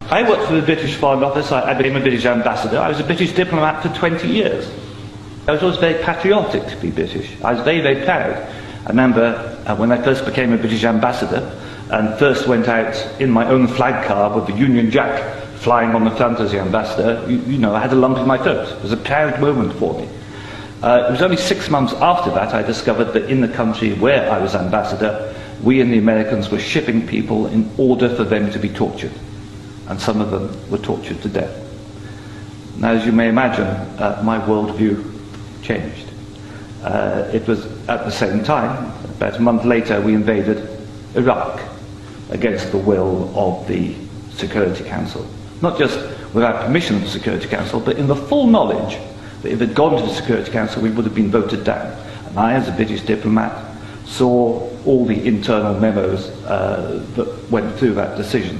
I worked for the British Foreign Office. I became a British ambassador. I was a British diplomat for 20 years. I was always very patriotic to be British. I was very, very proud. I remember when I first became a British ambassador and first went out in my own flag car with the Union Jack flying on the front as the ambassador, you know, I had a lump in my throat. It was a proud moment for me. It was only 6 months after that I discovered that in the country where I was ambassador, we and the Americans were shipping people in order for them to be tortured. And some of them were tortured to death. Now, as you may imagine, my worldview changed. It was at the same time, about a month later, we invaded Iraq against the will of the Security Council. Not just without permission of the Security Council, but in the full knowledge that if it had gone to the Security Council, we would have been voted down. And I, as a British diplomat, saw all the internal memos that went through that decision.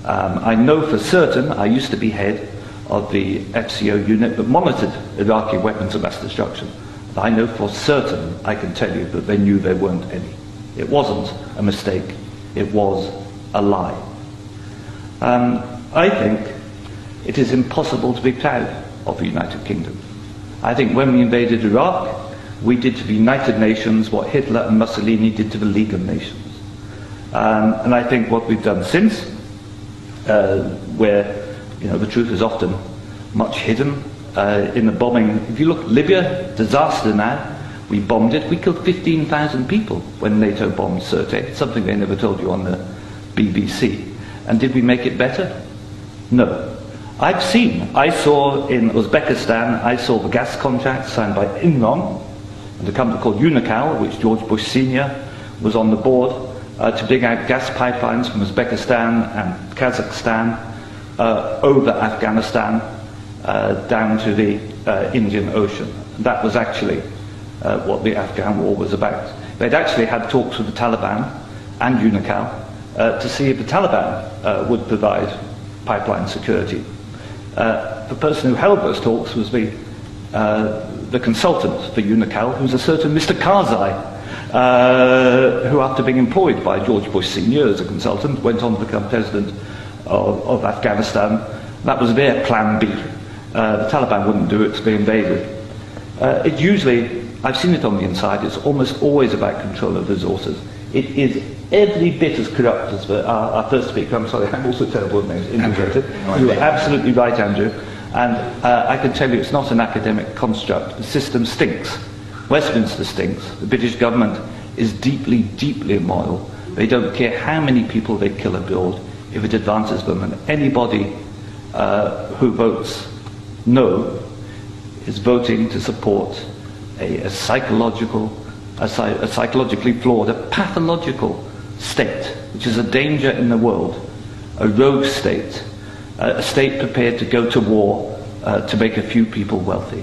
I know for certain, I used to be head of the FCO unit that monitored Iraqi weapons of mass destruction. And I know for certain, I can tell you, that they knew there weren't any. It wasn't a mistake, it was a lie. I think it is impossible to be proud of the United Kingdom. I think when we invaded Iraq, we did to the United Nations what Hitler and Mussolini did to the League of Nations. And I think what we've done since, where the truth is often much hidden in the bombing. If you look, Libya, disaster now, we bombed it. We killed 15,000 people when NATO bombed Sirte, something they never told you on the BBC. And did we make it better? No. I saw in Uzbekistan, I saw the gas contract signed by Enron and a company called Unocal, which George Bush Sr. was on the board, to dig out gas pipelines from Uzbekistan and Kazakhstan over Afghanistan down to the Indian Ocean. That was actually what the Afghan war was about. They'd actually had talks with the Taliban and Unocal to see if the Taliban would provide pipeline security. The person who held those talks was the consultant for Unocal, who was a certain Mr. Karzai, who, after being employed by George Bush Sr. as a consultant, went on to become president of Afghanistan. That was their plan B. The Taliban wouldn't do it, so they invaded. It usually, I've seen it on the inside, it's almost always about control of resources. It is every bit as corrupt as our first speaker. I'm sorry, I'm also terrible with names, integrated. You are absolutely right, Andrew. And I can tell you it's not an academic construct. The system stinks. Westminster stinks. The British government is deeply, deeply immoral. They don't care how many people they kill abroad if it advances them. And anybody who votes no is voting to support a psychologically flawed, a pathological state, which is a danger in the world, a rogue state, a state prepared to go to war to make a few people wealthy.